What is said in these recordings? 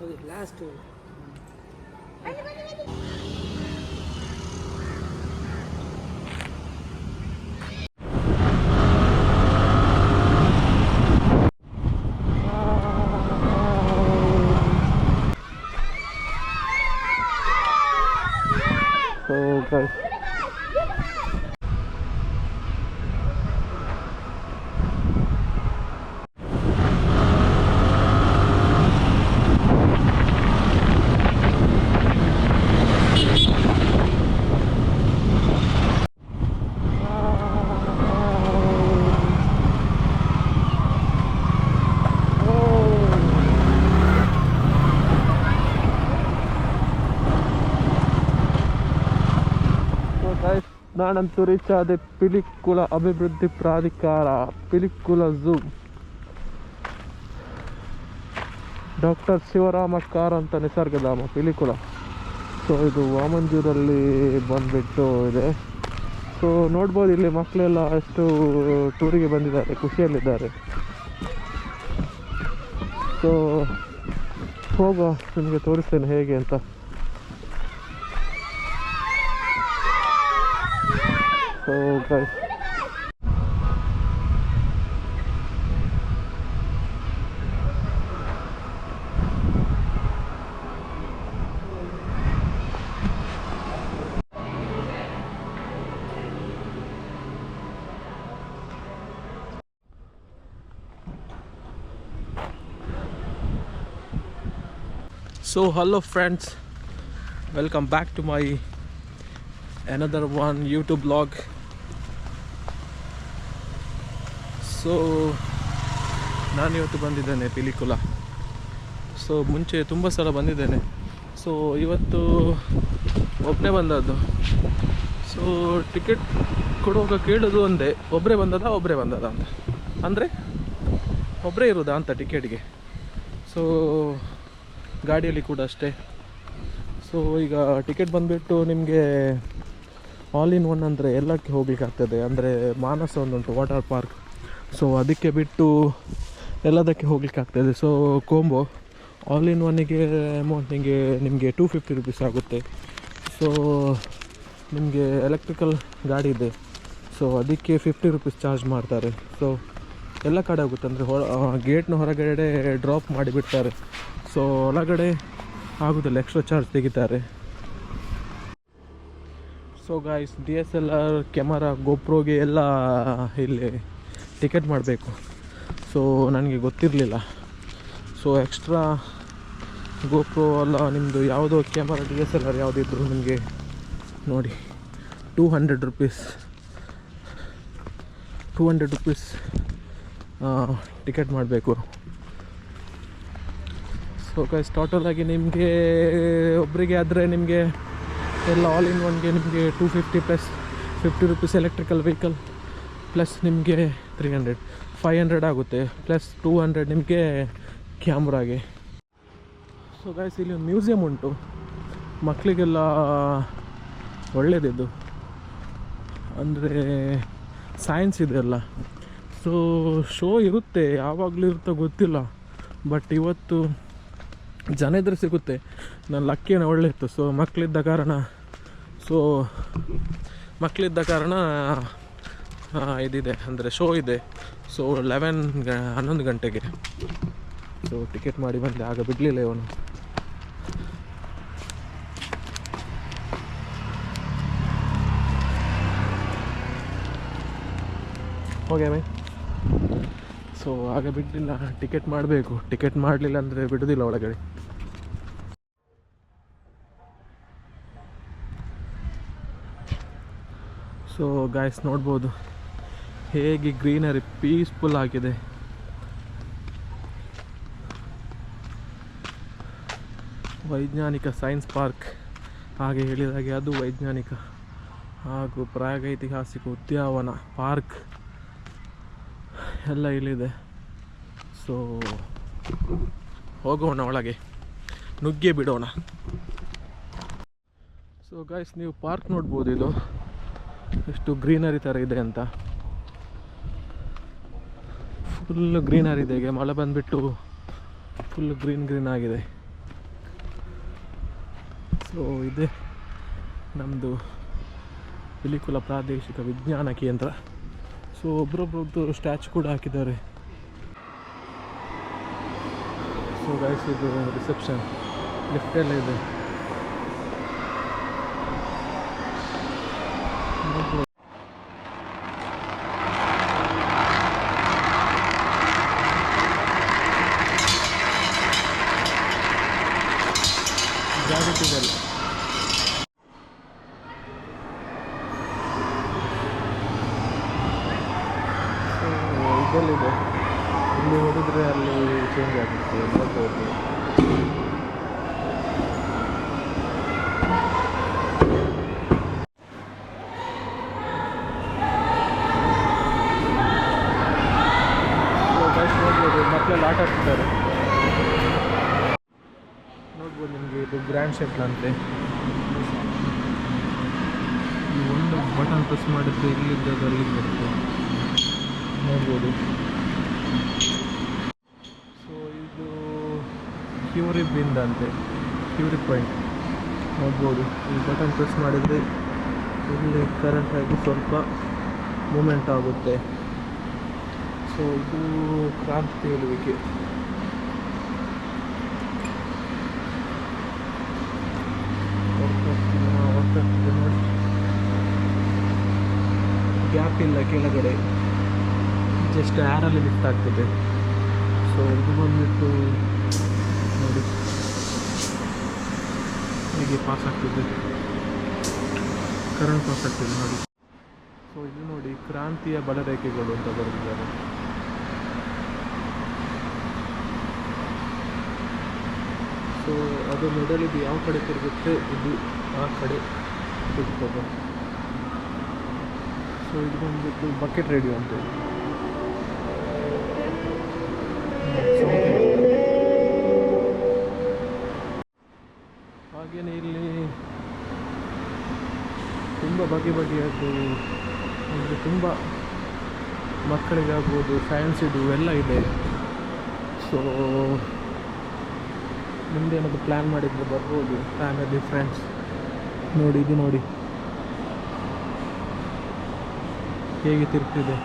Okay last guys, ನಾನಂತೂ reach ಆದೆ ಪಿಲಿಕುಳ ಅಭಿವೃದ್ಧಿ ಪ್ರಾಧಿಕಾರ, ಪಿಲಿಕುಳ ಝೂ. ಡಾಕ್ಟರ್ ಶಿವರಾಮ ಕಾರಂತ ನಿಸರ್ಗಧಾಮ ಪಿಲಿಕುಳ. ಸೊ ಇದು ವಾಮಂಜೂರಲ್ಲಿ ಬಂದುಬಿಟ್ಟು ಇದೆ. ಸೊ ನೋಡ್ಬೋದು ಇಲ್ಲಿ ಮಕ್ಕಳೆಲ್ಲ ಎಷ್ಟು ಟೂರಿಗೆ ಬಂದಿದ್ದಾರೆ, ಖುಷಿಯಲ್ಲಿದ್ದಾರೆ. ಸೊ ಹೋಗುವ, ನಿಮಗೆ ತೋರಿಸ್ತೇನೆ ಹೇಗೆ ಅಂತ. So guys, so hello friends, welcome back to my another one YouTube vlog. So ನಾನಿವತ್ತು ಬಂದಿದ್ದೇನೆ ಪಿಲಿಕುಳ. ಸೊ ಮುಂಚೆ ತುಂಬ ಸಲ ಬಂದಿದ್ದೇನೆ. ಸೊ ಇವತ್ತು ಒಬ್ಬನೇ ಬಂದದ್ದು. ಸೊ ಟಿಕೆಟ್ ಕೊಡುವಾಗ ಕೇಳೋದು ಒಂದೇ, ಒಬ್ಬರೇ ಬಂದದ ಅಂತ, ಅಂದರೆ ಒಬ್ಬರೇ ಇರೋದಾ ಅಂತ ಟಿಕೆಟ್ಗೆ. ಸೊ ಗಾಡಿಯಲ್ಲಿ ಕೂಡ ಅಷ್ಟೇ. ಸೊ ಈಗ ಟಿಕೆಟ್ ಬಂದುಬಿಟ್ಟು ನಿಮಗೆ ಆಲ್ ಇನ್ ಒನ್ ಅಂದರೆ ಎಲ್ಲಕ್ಕೆ ಹೋಗ್ಲಿಕ್ಕೆ ಆಗ್ತದೆ. ಅಂದರೆ ಮಾನಸ ಒಂದುಂಟು ವಾಟರ್ ಪಾರ್ಕ್, ಸೊ ಅದಕ್ಕೆ ಬಿಟ್ಟು ಎಲ್ಲದಕ್ಕೆ ಹೋಗ್ಲಿಕ್ಕೆ ಆಗ್ತದೆ. ಸೊ ಕೋಂಬೋ ಆಲ್ ಇನ್ ಒನ್ನಿಗೆ ಅಮೌಂಟ್ ನಿಮಗೆ 250 ರುಪೀಸ್ ಆಗುತ್ತೆ. ಸೊ ನಿಮಗೆ ಎಲೆಕ್ಟ್ರಿಕಲ್ ಗಾಡಿ ಇದೆ, ಸೊ ಅದಕ್ಕೆ 50 ರುಪೀಸ್ ಚಾರ್ಜ್ ಮಾಡ್ತಾರೆ. ಸೊ ಎಲ್ಲ ಕಡೆ ಆಗುತ್ತೆ, ಅಂದರೆ ಗೇಟ್ನ ಹೊರಗಡೆ ಡ್ರಾಪ್ ಮಾಡಿಬಿಡ್ತಾರೆ. ಸೊ ಒಳಗಡೆ ಆಗೋದಿಲ್ಲ, ಎಕ್ಸ್ಟ್ರಾ ಚಾರ್ಜ್ ತೆಗಿತಾರೆ. ಸೊ ಗಾಯ್ಸ್, DSLR ಕ್ಯಾಮರಾ, ಗೋಪ್ರೋಗೆ ಎಲ್ಲ ಇಲ್ಲಿ ಟಿಕೆಟ್ ಮಾಡಬೇಕು. ಸೊ ನನಗೆ ಗೊತ್ತಿರಲಿಲ್ಲ. ಸೊ ಎಕ್ಸ್ಟ್ರಾ ಗೋಪ್ರೋ ಅಲ್ಲ, ನಿಮ್ಮದು ಯಾವುದೋ ಕ್ಯಾಮರಾ DSLR ಯಾವುದಿದ್ರು ನಿಮಗೆ ನೋಡಿ 200 ರುಪೀಸ್ ಟಿಕೆಟ್ ಮಾಡಬೇಕು. ಸೊ ಗೈಸ್, ಟೋಟಲಾಗಿ ನಿಮಗೆ ಒಬ್ಬರಿಗೆ ಆದರೆ ನಿಮಗೆ ಎಲ್ಲ ಆಲ್ ಇನ್ ಒನ್ಗೆ ನಿಮಗೆ 250 plus 50 rupees electrical vehicle plus ನಿಮಗೆ 300 500 ಆಗುತ್ತೆ, ಪ್ಲಸ್ 200 ನಿಮಗೆ ಕ್ಯಾಮ್ರಾಗೆ. ಸೊ ಗೈಸ್, ಇಲ್ಲಿ ಒಂದು ಮ್ಯೂಸಿಯಂ ಉಂಟು, ಮಕ್ಕಳಿಗೆಲ್ಲ ಒಳ್ಳೆಯದಿದ್ದು, ಅಂದರೆ ಸೈನ್ಸ್ ಇದೆಲ್ಲ. ಸೊ ಶೋ ಇರುತ್ತೆ, ಯಾವಾಗಲೂ ಇರುತ್ತೋ ಗೊತ್ತಿಲ್ಲ, ಬಟ್ ಇವತ್ತು ಜನ ಇದ್ರೆ ಸಿಗುತ್ತೆ. ನನ್ನ ಲಕ್ಕಿನ ಒಳ್ಳೆ ಇತ್ತು. ಸೊ ಮಕ್ಕಳಿದ್ದ ಕಾರಣ ಇದಿದೆ, ಅಂದರೆ ಶೋ ಇದೆ. ಸೊ 11 ಗಂಟೆಗೆ ಸೊ ಟಿಕೆಟ್ ಮಾಡಿ ಬಂದೆ, ಆಗ ಬಿಡಲಿಲ್ಲ ಇವನು. ಹೋಗ್ಯಾ ಮೈ. ಸೊ ಆಗ ಬಿಡಲಿಲ್ಲ, ಟಿಕೆಟ್ ಮಾಡಬೇಕು. ಟಿಕೆಟ್ ಮಾಡಲಿಲ್ಲ ಅಂದರೆ ಬಿಡೋದಿಲ್ಲ ಒಳಗಡೆ. ಸೊ ಗಾಯ್ಸ್, ನೋಡ್ಬೋದು ಹೇಗೆ ಗ್ರೀನರಿ ಪೀಸ್ಫುಲ್ ಆಗಿದೆ. ವೈಜ್ಞಾನಿಕ ಸೈನ್ಸ್ ಪಾರ್ಕ್, ಹಾಗೆ ಹೇಳಿದಾಗೆ ಅದು ವೈಜ್ಞಾನಿಕ ಹಾಗೂ ಪ್ರಾಗೈತಿಹಾಸಿಕ ಉದ್ಯಾನವನ ಪಾರ್ಕ್ ಎಲ್ಲ ಇಲ್ಲಿದೆ. ಸೊ ಹೋಗೋಣ ಒಳಗೆ, ನುಗ್ಗಿ ಬಿಡೋಣ. ಸೊ ಗೈಸ್, ನೀವು ಪಾರ್ಕ್ ನೋಡ್ಬೋದು, ಇದು ಎಷ್ಟು ಗ್ರೀನರಿ ಥರ ಇದೆ ಅಂತ. ಫುಲ್ ಗ್ರೀನರಿ ಇದೆ. ಈಗ ಮಳೆ ಬಂದುಬಿಟ್ಟು ಫುಲ್ ಗ್ರೀನ್ ಆಗಿದೆ. ಸೊ ಇದೆ ನಮ್ಮದು ಪಿಲಿಕುಳ ಪ್ರಾದೇಶಿಕ ವಿಜ್ಞಾನ ಕೇಂದ್ರ. ಸೊ ಒಬ್ರೊಬ್ರದ್ದು ಸ್ಟ್ಯಾಚು ಕೂಡ ಹಾಕಿದ್ದಾರೆ. ಸೊ ಗೈಸ್ ಇದು ರಿಸೆಪ್ಷನ್, ಲಿಫ್ಟ್ ಎಲ್ಲ ಇದೆ. ಜಾಗತಿದಲ್ಲ ಇದಲ್ಲಿದೆ, ಇಲ್ಲಿ ಹೊಡಿದ್ರೆ ಅಲ್ಲಿ ಚೇಂಜ್ ಆಗುತ್ತೆ. ನೋಡ್ಬೋದು ಮಕ್ಕಳೆಲ್ಲ ಆಟ ಆಡ್ತಿದ್ದಾರೆ. ನೋಡ್ಬೋದು ನಿಮಗೆ ಇದು ಗ್ರ್ಯಾಂಡ್ ಶೆಟ್ಲ್ ಅಂತೆ. ಈ ಒಂದು ಬಟನ್ ಪ್ರೆಸ್ ಮಾಡಿದ್ರೆ ಇಲ್ಲಿದ್ದದ್ದು ಅಲ್ಲಿಗೆ ಬರುತ್ತೆ, ನೋಡ್ಬೋದು. ಸೊ ಇದು ಕ್ಯೂರಿ ಬಿಂದ್ ಅಂತೆ, ಕ್ಯೂರಿ ಪಾಯಿಂಟ್ ನೋಡ್ಬೋದು. ಈ ಬಟನ್ ಪ್ರೆಸ್ ಮಾಡಿದರೆ ಇಲ್ಲಿ ಕರೆಂಟ್ ಆಗಿ ಸ್ವಲ್ಪ ಮೂಮೆಂಟ್ ಆಗುತ್ತೆ. ಸೊ ಇದು ಕ್ರಾಂತಿ ತೇಲುವಿಕೆ. ನೋಡಿ, ಗ್ಯಾಪ್ ಇಲ್ಲ ಕೆಳಗಡೆ, ಜಸ್ಟ್ ಏರಲ್ಲಿ ಲಿಫ್ಟ್ ಆಗ್ತದೆ. ಸೊ ಇದು ಬಂದ್ಬಿಟ್ಟು ನೋಡಿ ಹೀಗೆ ಪಾಸ್ ಆಗ್ತಿದೆ, ಕರೆಂಟ್ ಪಾಸ್ ಆಗ್ತಿದೆ ನೋಡಿ. ಸೊ ಇದು ನೋಡಿ ಕ್ರಾಂತಿಯ ಬಲರೇಖೆಗಳು ಅಂತ ಬರೆದಿದ್ದಾರೆ. ಸೊ ಅದು ಮಿಡಲ್ ಯಾವ ಕಡೆ ತಿರುಗುತ್ತೆ, ಇದು ಆ ಕಡೆ ತಿರುಗ್ತದೆ. ಸೊ ಇದು ಬಂದ್ಬಿಟ್ಟು ಬಕೆಟ್ ರೇಡಿಯೋ ಅಂತೇಳಿ. ಹಾಗೆಯೇ ಇಲ್ಲಿ ತುಂಬ ಬಗೆಯದ್ದು ಅಂದರೆ ತುಂಬ ಮಕ್ಕಳಿಗಾಗ್ಬೋದು, ಸೈನ್ಸ್ ಇದು ಎಲ್ಲ ಇದೆ. ಸೊ ಮುಂದೆ ಏನಾದರೂ ಪ್ಲ್ಯಾನ್ ಮಾಡಿದರೆ ಬರ್ಬೋದು, ಫ್ಯಾಮಿಲಿ ಫ್ರೆಂಡ್ಸ್. ನೋಡಿ ಇದು ನೋಡಿ ಹೇಗೆ ತಿರುಗ್ತಿದೆ.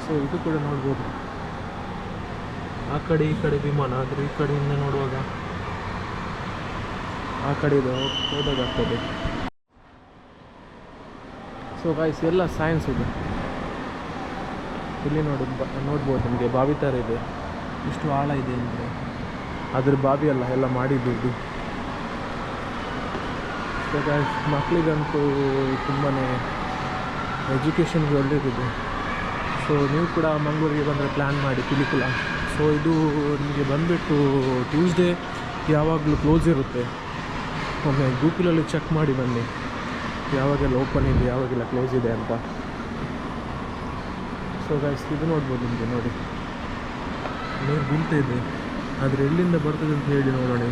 ಸೊ ಇದು ಕೂಡ ನೋಡ್ಬೋದು. ಆ ಕಡೆ ಈ ಕಡೆ ವಿಮಾನ, ಆದರೆ ಈ ಕಡೆಯಿಂದ ನೋಡುವಾಗ ಆ ಕಡೆ ಹೋದಾಗ್ತದೆ. ಸೊ ಗೈಸ್ ಎಲ್ಲ ಸೈನ್ಸ್ ಇದೆ. ಇಲ್ಲಿ ನೋಡ್ಬೋದು ನಿಮಗೆ ಬಾವಿ ಥರ ಇದೆ, ಇಷ್ಟು ಆಳ ಇದೆ ಅಂದರೆ ಅದ್ರ ಬಾವಿ ಅಲ್ಲ, ಎಲ್ಲ ಮಾಡಿದ್ದು. ಸೊ ಗೈಸ್ ಮಕ್ಕಳಿಗಂತೂ ತುಂಬಾ ಎಜುಕೇಷನ್ಗೆ ಒಳ್ಳೆಯದಿದೆ. ಸೊ ನೀವು ಕೂಡ ಮಂಗಳೂರಿಗೆ ಬಂದರೆ ಪ್ಲ್ಯಾನ್ ಮಾಡಿ ಪಿಲಿಕುಳ. ಸೊ ಇದು ನಿಮಗೆ ಬಂದುಬಿಟ್ಟು ಟ್ಯೂಸ್ಡೇ ಯಾವಾಗಲೂ ಕ್ಲೋಸ್ ಇರುತ್ತೆ. ಒಮ್ಮೆ ಗೂಗಲಲ್ಲಿ ಚೆಕ್ ಮಾಡಿ ಬನ್ನಿ ಯಾವಾಗೆಲ್ಲ ಓಪನ್ ಇದೆ ಯಾವಾಗೆಲ್ಲ ಕ್ಲೋಸ್ ಇದೆ ಅಂತ. ಸೊ ಗೈಸ್ ಇದು ನೋಡ್ಬೋದು ನಿಮಗೆ, ನೋಡಿ ನೀರು ಬೀಳ್ತಾ ಇದೆ, ಆದರೆ ಎಲ್ಲಿಂದ ಬರ್ತದೆ ಅಂತ ಹೇಳಿ ನೋಡೋಣ.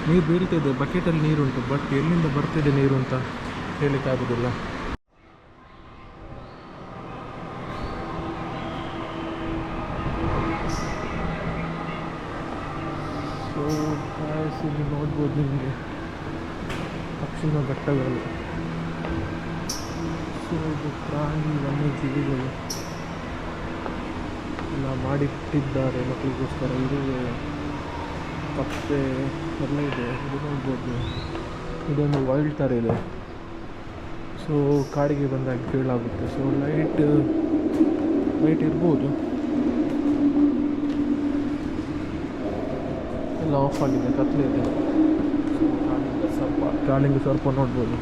ನೀರು ಬೀಳ್ತಿದೆ, ಬಕೆಟಲ್ಲಿ ನೀರುಂಟು, ಬಟ್ ಎಲ್ಲಿಂದ ಬರ್ತಿದೆ ನೀರು ಅಂತ ಹೇಳಲಿಕ್ಕಾಗೋದಿಲ್ಲ. ಸೊ ಇಲ್ಲಿ ನೋಡ್ಬೋದು ನಿಮಗೆ ಪಶ್ಚಿಮ ಘಟ್ಟಗಳು. ಸೊ ಇದು ಪ್ರಾಣಿ ವನ್ಯಜೀವಿಗಳು ಎಲ್ಲ ಮಾಡಿಟ್ಟಿದ್ದಾರೆ ಮಕ್ಕಳಿಗೋಸ್ಕರ. ಇದು ಕಪ್ಪೆ ಎಲ್ಲ ಇದೆ, ಇದು ನೋಡ್ಬೋದು. ಇದೊಂದು ವೈಲ್ಡ್ ಥರ ಇದೆ. ಸೊ ಕಾಡಿಗೆ ಬಂದಾಗ ಫೀಲ್ ಸೊ ಲೈಟ್ ಇರ್ಬೋದು, ಎಲ್ಲ ಆಫ್ ಆಗಿದೆ, ಕತ್ಲೆ ಇದೆ. ಕಾಳಿಂಗ ಸರ್ಪ ನೋಡ್ಬೋದು.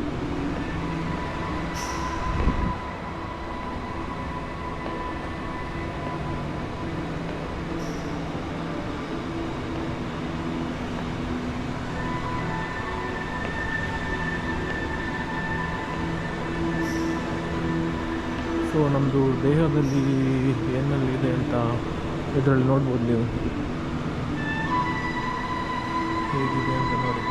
ಸೊ ನಮ್ಮದು ದೇಹದಲ್ಲಿ ಏನಲ್ಲಿದೆ ಅಂತ ಇದರಲ್ಲಿ ನೋಡ್ಬೋದು ನೀವು, ಹೇಗಿದೆ ಅಂತ ನೋಡಿ.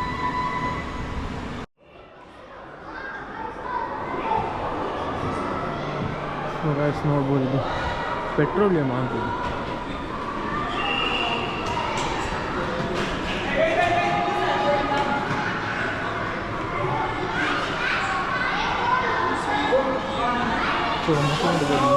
ಸೊ ಗೈಸ್ ನೋಡ್ಬೋದು, ಇದು ಪೆಟ್ರೋಲಿಯಂ ಅಂತ. ಸೊ ಮಕ್ಕಳಿದ್ದಾರೆ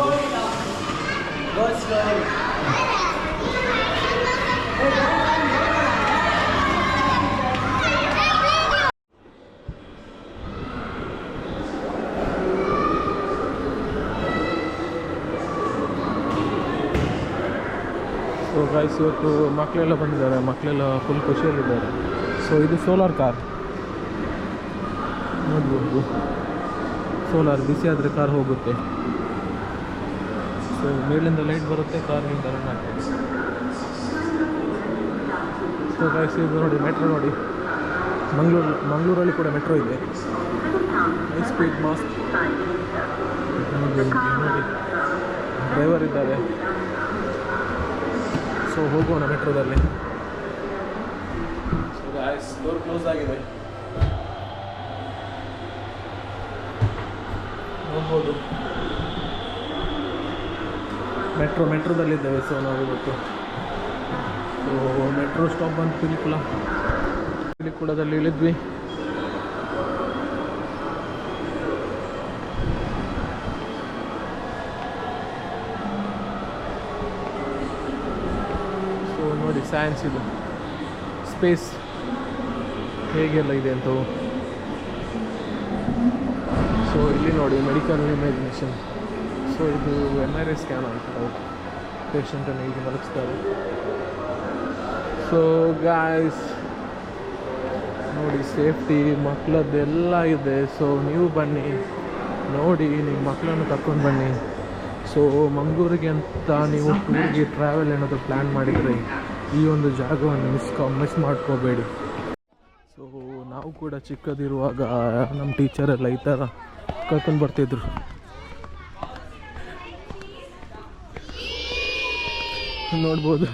ಸೊ ಗೈಸ್ ಇವತ್ತು ಮಕ್ಕಳೆಲ್ಲ ಬಂದಿದ್ದಾರೆ, ಮಕ್ಕಳೆಲ್ಲ ಫುಲ್ ಖುಷಿಯಲ್ಲಿದ್ದಾರೆ. ಸೊ ಇದು ಸೋಲಾರ್ ಕಾರ್ ನೋಡ್ಬೋದು, ಸೋಲಾರ್ ಬಿಸಿ ಆದರೆ ಕಾರ್ ಹೋಗುತ್ತೆ. ಸೊ ಮೇಲಿಂದ ಲೈಟ್ ಬರುತ್ತೆ, ಕಾರಿನಿಂದ ರನ್ ಆಗ್ತದೆ. ಸೊ ಗೈಸ್ ಇದು ನೋಡಿ ಮೆಟ್ರೋ ನೋಡಿ, ಮಂಗಳೂರಲ್ಲಿ ಕೂಡ ಮೆಟ್ರೋ ಇದೆ, ಹೈ ಸ್ಪೀಡ್ ಮಾಸ್ಟ್ ನೋಡಿ. ಡ್ರೈವರ್ ಇದ್ದಾರೆ. ಸೊ ಹೋಗೋಣ ಮೆಟ್ರೋದಲ್ಲಿ. ಸೊ ಗೈಸ್ ಡೋರ್ ಕ್ಲೋಸ್ ಆಗಿದೆ ನೋಡ್ಬೋದು. ಮೆಟ್ರೋದಲ್ಲಿದ್ದೇವೆ. ಸೊ ನಾವು ಇವತ್ತು ಸೊ ಮೆಟ್ರೋ ಸ್ಟಾಪ್ ಬಂದು ಪಿಲಿಕುಳದಲ್ಲಿ ಇಳಿದ್ವಿ. ಸೊ ನೋಡಿ ಸೈನ್ಸ್ ಇದು ಸ್ಪೇಸ್ ಹೇಗೆಲ್ಲ ಇದೆ ಅಂತ. ಸೊ ಇಲ್ಲಿ ನೋಡಿ ಮೆಡಿಕಲ್ ಇಮ್ಯಾಜಿನೇಷನ್. ಸೊ ಇದು MRI ಸ್ಕ್ಯಾನ್ ಅಂತ ಪೇಷಂಟನ್ನು ಹೀಗೆ ಮಲಗಿಸ್ತಾರೆ. ಸೊ ಗಾಯ್ಸ್ ನೋಡಿ ಸೇಫ್ಟಿ ಮಕ್ಕಳದ್ದೆಲ್ಲ ಇದೆ. ಸೊ ನೀವು ಬನ್ನಿ ನೋಡಿ, ನಿಮ್ಮ ಮಕ್ಕಳನ್ನು ಕರ್ಕೊಂಡು ಬನ್ನಿ. ಸೊ ಮಂಗಳೂರಿಗೆ ಅಂತ ನೀವು ಟೂರ್ಗೆ ಟ್ರಾವೆಲ್ ಏನಾದರೂ ಪ್ಲ್ಯಾನ್ ಮಾಡಿದರೆ ಈ ಒಂದು ಜಾಗವನ್ನು ಮಿಸ್ ಮಾಡ್ಕೋಬೇಡಿ. ಸೊ ನಾವು ಕೂಡ ಚಿಕ್ಕದಿರುವಾಗ ನಮ್ಮ ಟೀಚರೆಲ್ಲ ಈ ಥರ ಕರ್ಕೊಂಡು ಬರ್ತಿದ್ರು. ನೋಡ್ಬೋದು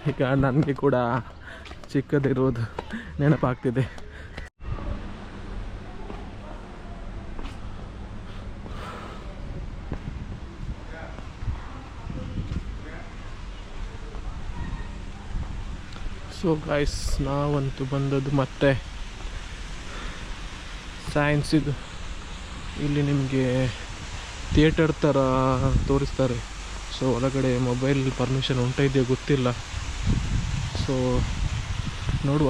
ಈಗ ನನಗೆ ಕೂಡ ಚಿಕ್ಕದಿರೋದು ನೆನಪಾಗ್ತಿದೆ. ಸೊ ಗೈಸ್ ನಾವಂತೂ ಬಂದದ್ದು ಮತ್ತೆ ಸೈನ್ಸ್ ಇದು. ಇಲ್ಲಿ ನಿಮಗೆ ಥಿಯೇಟರ್ ಥರ ತೋರಿಸ್ತಾರೆ. ಸೊ ಒಳಗಡೆ ಮೊಬೈಲ್ ಪರ್ಮಿಷನ್ ಉಂಟ ಇದೆಯೋ ಗೊತ್ತಿಲ್ಲ. ಸೊ ನೋಡುವ.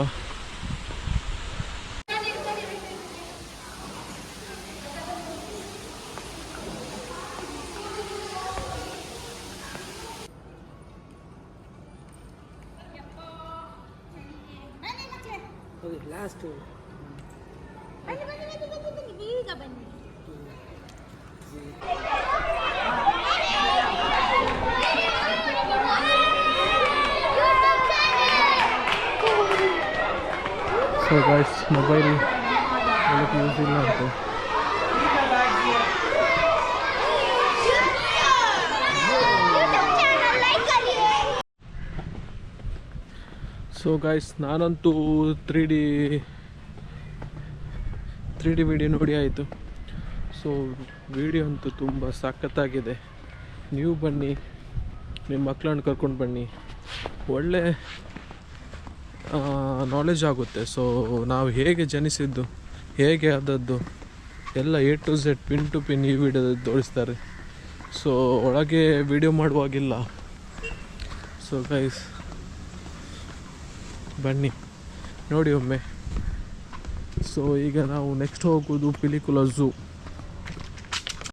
ಲಾಸ್ಟ್ ಸೊ ಗೈಸ್ ಮೊಬೈಲ್ ಒಳಗೆ ಯೂಸ್ ಇಲ್ಲ ಅಂತ. ಸೊ ಗೈಸ್ ನಾನಂತೂ 3D ವಿಡಿಯೋ ನೋಡಿ ಆಯಿತು. ಸೊ ವಿಡಿಯೋ ಅಂತೂ ತುಂಬ ಸಖತ್ತಾಗಿದೆ. ನೀವು ಬನ್ನಿ, ನಿಮ್ಮ ಮಕ್ಕಳನ್ನು ಕರ್ಕೊಂಡು ಬನ್ನಿ, ಒಳ್ಳೆ ನಾಲೆಜ್ ಆಗುತ್ತೆ. ಸೊ ನಾವು ಹೇಗೆ ಜನಿಸಿದ್ದು, ಹೇಗೆ ಆದದ್ದು ಎಲ್ಲ A to Z pin to pin ಈ ವಿಡಿಯೋದಲ್ಲಿ ತೋರಿಸ್ತಾರೆ. ಸೊ ಒಳಗೆ ವಿಡಿಯೋ ಮಾಡುವಾಗಿಲ್ಲ. ಸೊ ಗೈಸ್ ಬನ್ನಿ ನೋಡಿ ಒಮ್ಮೆ. ಸೊ ಈಗ ನಾವು ನೆಕ್ಸ್ಟ್ ಹೋಗೋದು ಪಿಲಿಕುಳ ಝೂ.